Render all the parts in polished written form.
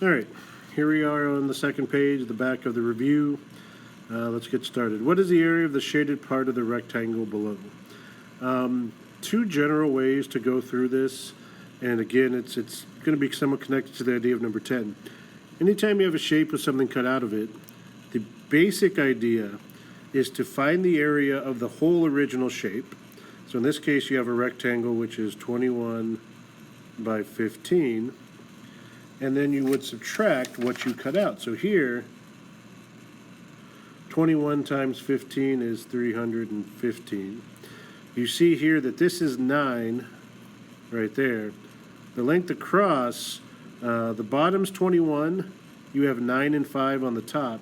All right, here we are on the second page, the back of the review. Let's get started. What is the area of the shaded part of the rectangle below? Two general ways to go through this, and again, it's going to be somewhat connected to the idea of number 10. Anytime you have a shape with something cut out of it, the basic idea is to find the area of the whole original shape. So in this case, you have a rectangle which is 21 by 15, and then you would subtract what you cut out. So here, 21 times 15 is 315. You see here that this is 9 right there. The length across, the bottom's 21. You have 9 and 5 on the top.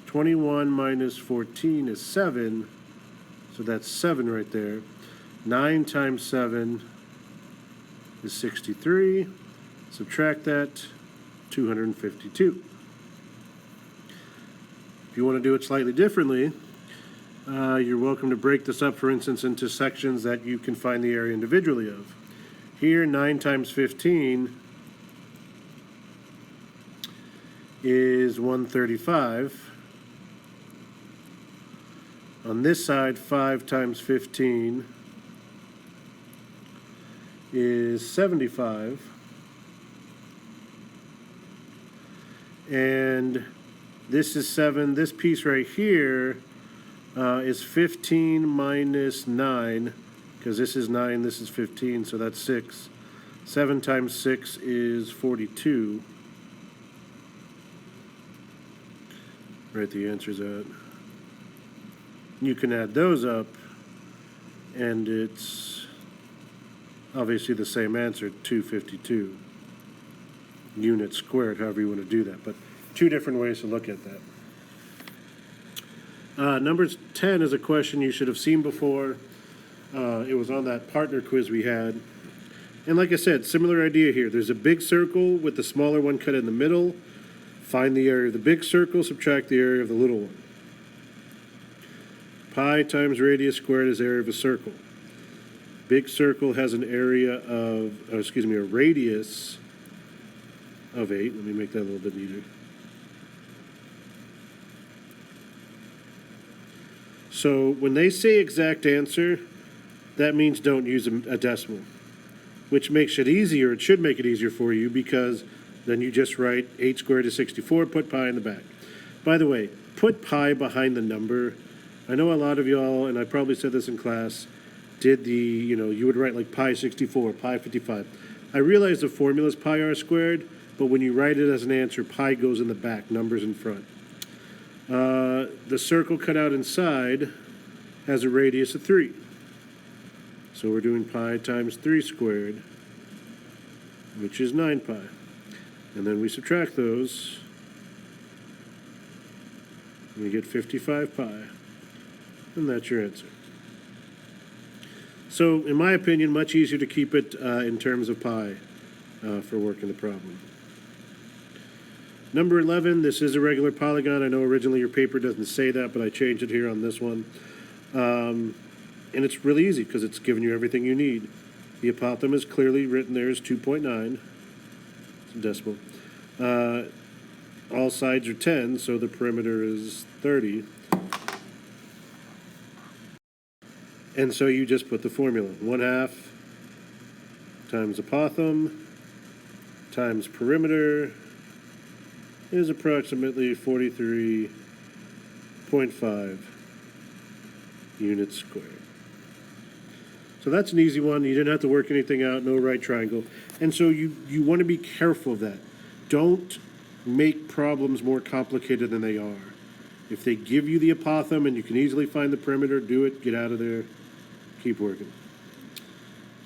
21 minus 14 is 7. So that's 7 right there. 9 times 7 is 63. Subtract that, 252. If you want to do it slightly differently, you're welcome to break this up, for instance, into sections that you can find the area individually of. Here, 9 times 15 is 135. On this side, 5 times 15 is 75. And this is 7. This piece right here is 15 minus 9, because this is 9, this is 15, so that's 6. 7 times 6 is 42. Write the answers out. You can add those up, and it's obviously the same answer, 252 units squared, however you want to do that. But two different ways to look at that. Number 10 is a question you should have seen before. It was on that partner quiz we had. And like I said, similar idea here. There's a big circle with the smaller one cut in the middle. Find the area of the big circle, subtract the area of the little one. Pi times radius squared is area of a circle. Big circle has an area of, a radius of 8. Let me make that a little bit neater. So when they say exact answer, that means don't use a decimal, which makes it easier. It should make it easier for you, because then you just write 8 squared is 64, put pi in the back. By the way, put pi behind the number. I know a lot of y'all, and I probably said this in class, did the, you would write like pi 64, pi 55. I realize the formula is pi r squared, but when you write it as an answer, pi goes in the back, numbers in front. The circle cut out inside has a radius of 3. So we're doing pi times 3 squared, which is 9 pi. And then we subtract those, and we get 55 pi. And that's your answer. So, in my opinion, much easier to keep it in terms of pi for working the problem. Number 11, this is a regular polygon. I know originally your paper doesn't say that, but I changed it here on this one. And it's really easy because it's giving you everything you need. The hypotenuse is clearly written there as 2.9. It's a decimal. All sides are 10, so the perimeter is 30. And so you just put the formula. 1/2 times apothem times perimeter is approximately 43.5 units squared. So that's an easy one. You didn't have to work anything out, no right triangle. And so you want to be careful of that. Don't make problems more complicated than they are. If they give you the apothem and you can easily find the perimeter, do it, get out of there, keep working.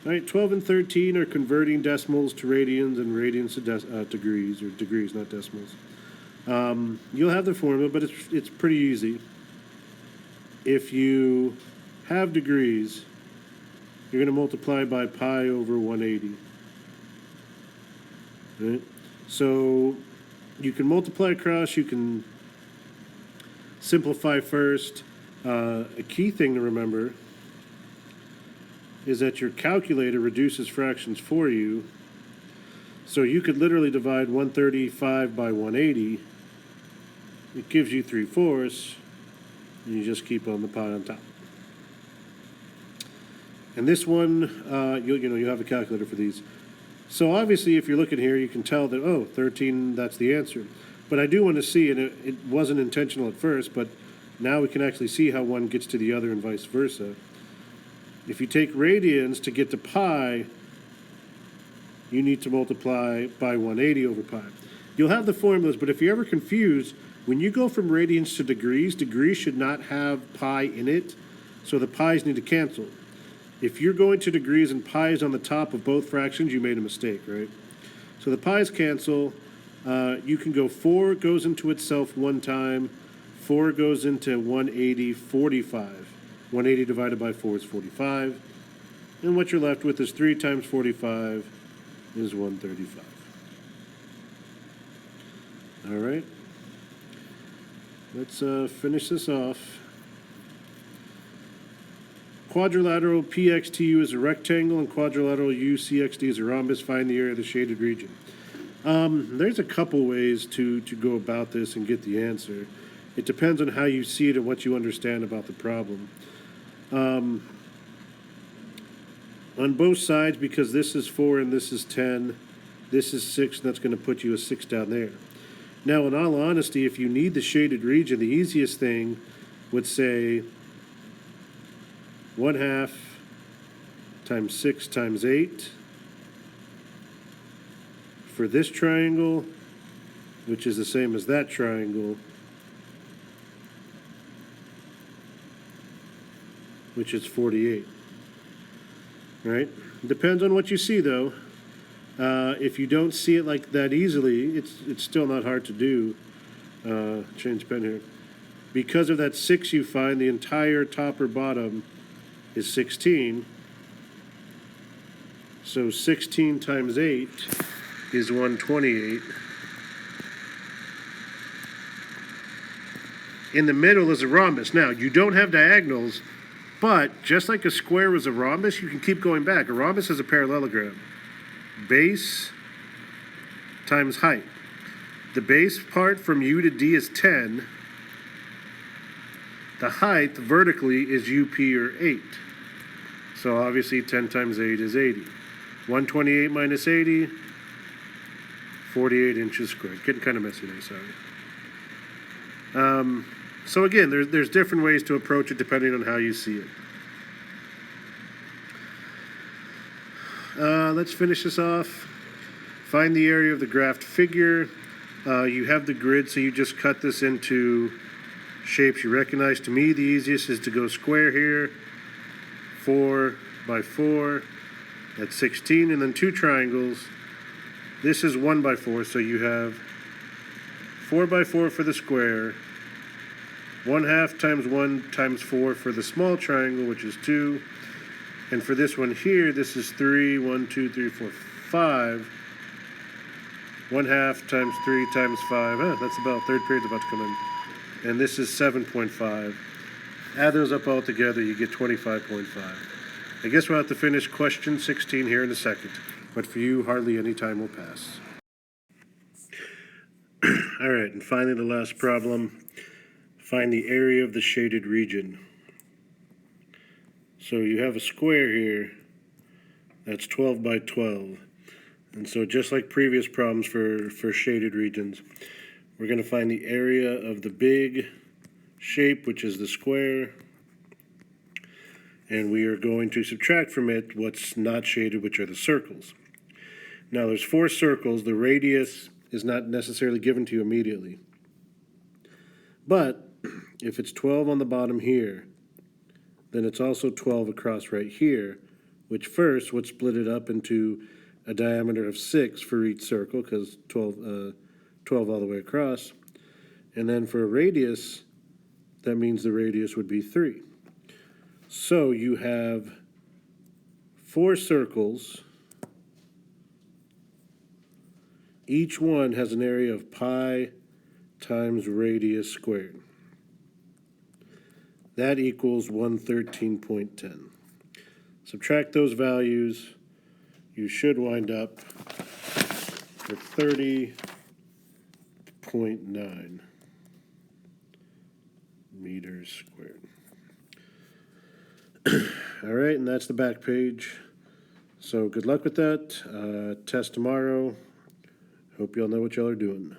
All right, 12 and 13 are converting decimals to radians and radians to degrees, or degrees, not decimals. You'll have the formula, but it's pretty easy. If you have degrees, you're going to multiply by pi over 180. Right? So you can multiply across, you can simplify first. A key thing to remember is that your calculator reduces fractions for you. So you could literally divide 135 by 180. It gives you 3/4, and you just keep on the pi on top. And this one, you have a calculator for these. So obviously, if you're looking here, you can tell that, oh, 13, that's the answer. But I do want to see, and it wasn't intentional at first, but now we can actually see how one gets to the other and vice versa. If you take radians to get to pi, you need to multiply by 180 over pi. You'll have the formulas, but if you're ever confused, when you go from radians to degrees, degrees should not have pi in it, so the pi's need to cancel. If you're going to degrees and pi is on the top of both fractions, you made a mistake, right? So the pi's cancel. You can go 4 goes into itself one time, 4 goes into 180, 45. 180 divided by 4 is 45. And what you're left with is 3 times 45 is 135. All right. Let's finish this off. Quadrilateral PXTU is a rectangle and quadrilateral UCXD is a rhombus. Find the area of the shaded region. There's a couple ways to go about this and get the answer. It depends on how you see it and what you understand about the problem. On both sides, because this is 4 and this is 10, this is 6, and that's going to put you a 6 down there. Now, in all honesty, if you need the shaded region, the easiest thing would say 1/2 times 6 times 8 for this triangle, which is the same as that triangle, which is 48. Right? Depends on what you see, though. If you don't see it like that easily, it's still not hard to do. Change pen here. Because of that 6 you find, the entire top or bottom is 16. So 16 times 8 is 128. In the middle is a rhombus. Now, you don't have diagonals, but just like a square was a rhombus, you can keep going back. A rhombus is a parallelogram. Base times height. The base part from U to D is 10. The height vertically is UP or 8. So obviously 10 times 8 is 80. 128 minus 80, 48 inches squared. Getting kind of messy there, sorry. So again, there's different ways to approach it depending on how you see it. Let's finish this off. Find the area of the graphed figure. You have the grid, so you just cut this into shapes you recognize. To me, the easiest is to go square here. 4 by 4, that's 16, and then 2 triangles. This is 1 by 4, so you have 4 by 4 for the square, 1/2 times 1 times 4 for the small triangle, which is 2, and for this one here, this is 3, 1, 2, 3, 4, 5, 1/2 times 3 times 5, that's about, third period's about to come in, and this is 7.5. Add those up all together, you get 25.5. I guess we'll have to finish question 16 here in a second, but for you, hardly any time will pass. All right, and finally the last problem. Find the area of the shaded region. So you have a square here, that's 12 by 12. And so just like previous problems for shaded regions, we're going to find the area of the big shape, which is the square, and we are going to subtract from it what's not shaded, which are the circles. Now there's 4 circles. The radius is not necessarily given to you immediately. But if it's 12 on the bottom here, then it's also 12 across right here, which first would split it up into a diameter of 6 for each circle, because 12 all the way across. And then for a radius, that means the radius would be 3. So you have 4 circles. Each one has an area of pi times radius squared. That equals 113.10. Subtract those values, you should wind up for 30.9 meters squared. All right, and that's the back page. So good luck with that. Test tomorrow. Hope y'all know what y'all are doing.